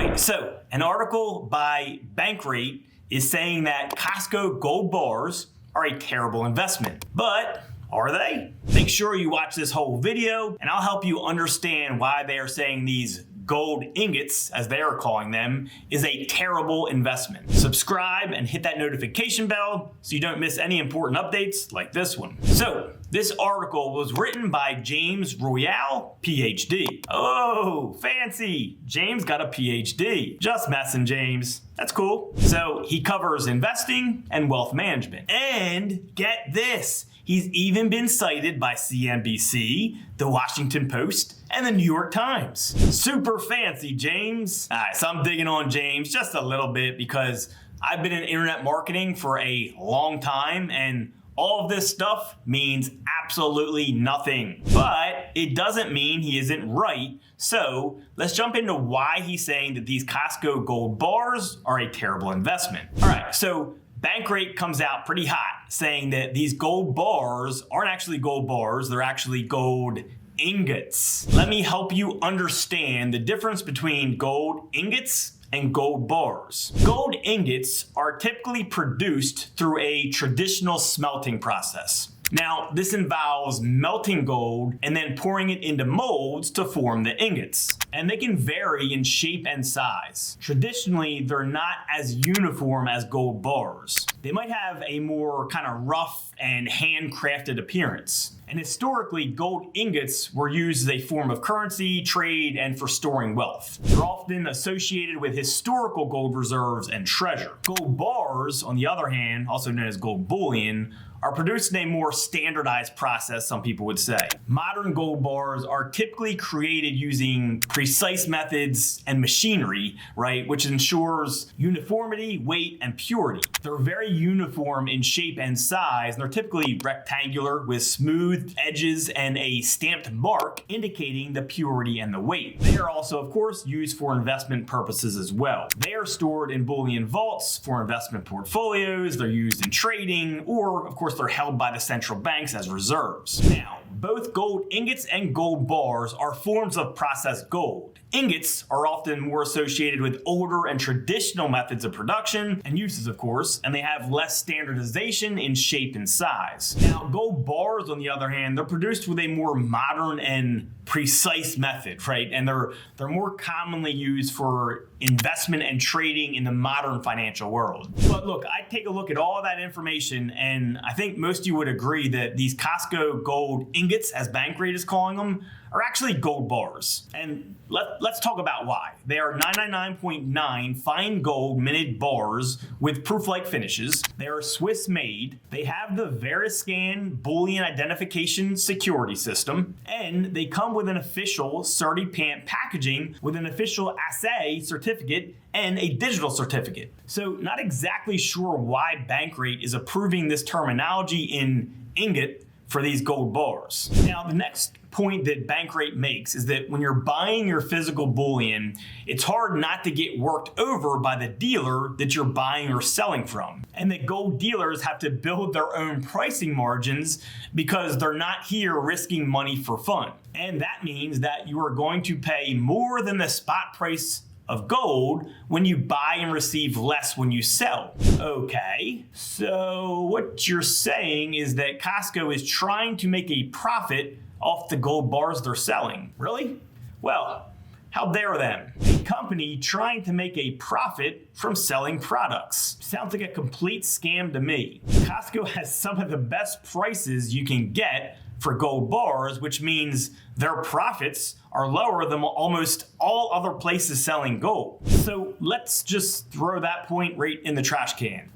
right, so an article by Bankrate is saying that Costco gold bars are a terrible investment. But are they? Make sure you watch this whole video and I'll help you understand why they are saying these gold ingots, as they are calling them, is a terrible investment. Subscribe and hit that notification bell so you don't miss any important updates like this one. So, this article was written by James Royale PhD. Oh, fancy! James got a PhD. Just messing, James. That's cool. So, he covers investing and wealth management. And get this! He's even been cited by CNBC, The Washington Post, and the New York Times. Super fancy, James. All right, so I'm digging on James just a little bit because I've been in internet marketing for a long time and all of this stuff means absolutely nothing. But it doesn't mean he isn't right. So let's jump into why he's saying that these Costco gold bars are a terrible investment. All right, so Bankrate comes out pretty hot saying that these gold bars aren't actually gold bars, they're actually gold ingots. Let me help you understand the difference between gold ingots and gold bars. Gold ingots are typically produced through a traditional smelting process. Now, this involves melting gold and then pouring it into molds to form the ingots. And they can vary in shape and size. Traditionally, they're not as uniform as gold bars. They might have a more kind of rough and handcrafted appearance. And historically, gold ingots were used as a form of currency, trade, and for storing wealth. They're often associated with historical gold reserves and treasure. Gold bars, on the other hand, also known as gold bullion, are produced in a more standardized process, some people would say. Modern gold bars are typically created using precise methods and machinery, right, which ensures uniformity, weight, and purity. They're very uniform in shape and size, and they're typically rectangular with smooth edges and a stamped mark indicating the purity and the weight. They are also, of course, used for investment purposes as well. They are stored in bullion vaults for investment portfolios, they're used in trading, or, of course, they're held by the central banks as reserves. Now, both gold ingots and gold bars are forms of processed gold. Ingots are often more associated with older and traditional methods of production and uses, of course, and they have less standardization in shape and size. Now, gold bars, on the other hand, they're produced with a more modern and precise method, right? And they're more commonly used for investment and trading in the modern financial world. But look, I take a look at all that information and I think most of you would agree that these Costco gold ingots, as Bankrate is calling them, are actually gold bars. And let's talk about why. They are 999.9 fine gold minted bars with proof-like finishes. They are Swiss made. They have the Veriscan bullion identification security system. And they come with an official CertiPant packaging with an official assay certificate and a digital certificate. So not exactly sure why Bankrate is approving this terminology in ingot for these gold bars. Now, the next point that Bankrate makes is that when you're buying your physical bullion, it's hard not to get worked over by the dealer that you're buying or selling from. And that gold dealers have to build their own pricing margins because they're not here risking money for fun. And that means that you are going to pay more than the spot price of gold when you buy and receive less when you sell. Okay, so what you're saying is that Costco is trying to make a profit off the gold bars they're selling. Really? Well, how dare them? A company trying to make a profit from selling products. Sounds like a complete scam to me. Costco has some of the best prices you can get for gold bars, which means their profits are lower than almost all other places selling gold. So let's just throw that point right in the trash can.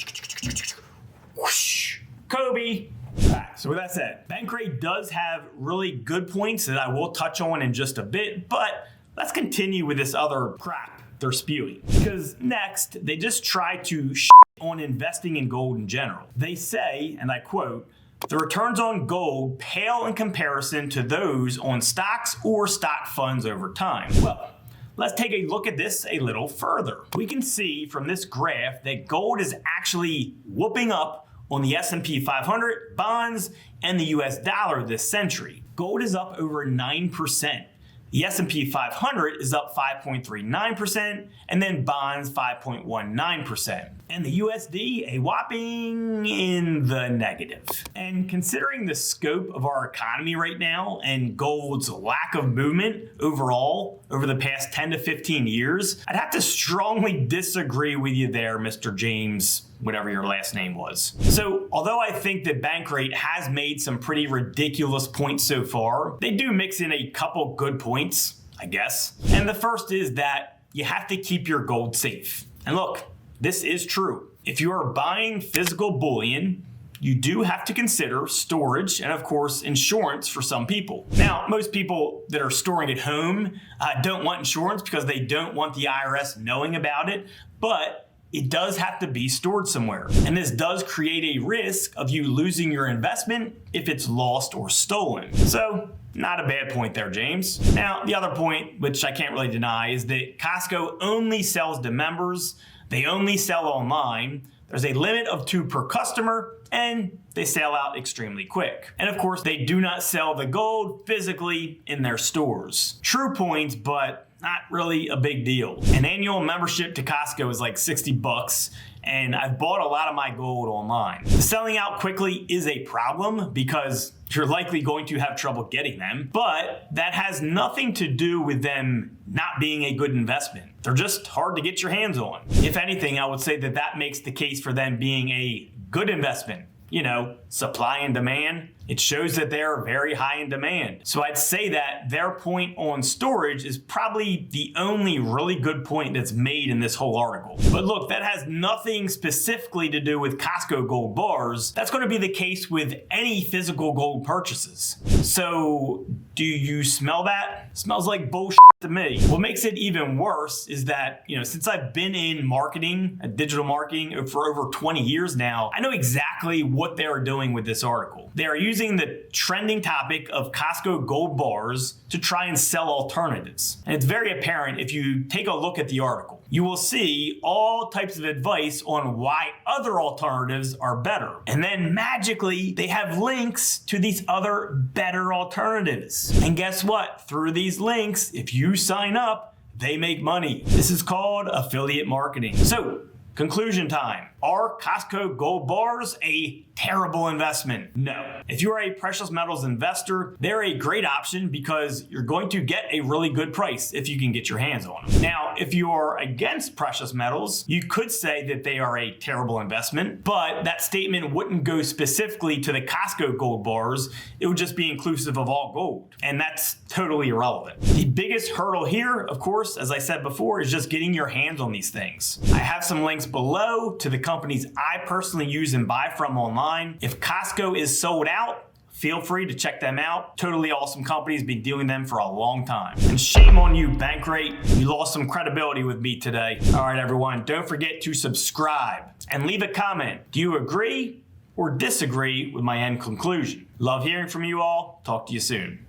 Whoosh, Kobe. Right, so with that said, Bankrate does have really good points that I will touch on in just a bit, but let's continue with this other crap they're spewing. Because next, they just try to on investing in gold in general. They say, and I quote, "The returns on gold pale in comparison to those on stocks or stock funds over time." Well, let's take a look at this a little further. We can see from this graph that gold is actually whooping up on the S&P 500, bonds, and the US dollar this century. Gold is up over 9%. The S&P 500 is up 5.39%, and then bonds 5.19%. And the USD, a whopping in the negative. And considering the scope of our economy right now and gold's lack of movement overall over the past 10 to 15 years, I'd have to strongly disagree with you there, Mr. James, whatever your last name was. So, although I think that Bankrate has made some pretty ridiculous points so far, they do mix in a couple good points, I guess. And the first is that you have to keep your gold safe. And look, this is true. If you are buying physical bullion, you do have to consider storage and, of course, insurance for some people. Now, most people that are storing at home don't want insurance because they don't want the IRS knowing about it, but it does have to be stored somewhere. And this does create a risk of you losing your investment if it's lost or stolen. So, not a bad point there, James. Now, the other point, which I can't really deny, is that Costco only sells to members. They only sell online. There's a limit of 2 per customer, and they sell out extremely quick. And of course, they do not sell the gold physically in their stores. True points, but not really a big deal. An annual membership to Costco is like $60, and I've bought a lot of my gold online. Selling out quickly is a problem because you're likely going to have trouble getting them, but that has nothing to do with them not being a good investment. They're just hard to get your hands on. If anything, I would say that that makes the case for them being a good investment. You know, supply and demand. It shows that they're very high in demand. So I'd say that their point on storage is probably the only really good point that's made in this whole article. But look, that has nothing specifically to do with Costco gold bars. That's going to be the case with any physical gold purchases. So do you smell that? Smells like bullshit to me. What makes it even worse is that, since I've been in marketing, digital marketing for over 20 years now, I know exactly what they're doing with this article. They are using the trending topic of Costco gold bars to try and sell alternatives. And it's very apparent if you take a look at the article. You will see all types of advice on why other alternatives are better. And then magically, they have links to these other better alternatives. And guess what? Through these links, if you sign up, they make money. This is called affiliate marketing. So, conclusion time. Are Costco gold bars a terrible investment? No. If you are a precious metals investor, they're a great option because you're going to get a really good price if you can get your hands on them. Now, if you are against precious metals, you could say that they are a terrible investment, but that statement wouldn't go specifically to the Costco gold bars. It would just be inclusive of all gold, and that's totally irrelevant. The biggest hurdle here, of course, as I said before, is just getting your hands on these things. I have some links below to the companies I personally use and buy from online. If Costco is sold out, feel free to check them out. Totally awesome companies, been doing them for a long time. And shame on you, Bankrate. You lost some credibility with me today. All right, everyone, don't forget to subscribe and leave a comment. Do you agree or disagree with my end conclusion? Love hearing from you all. Talk to you soon.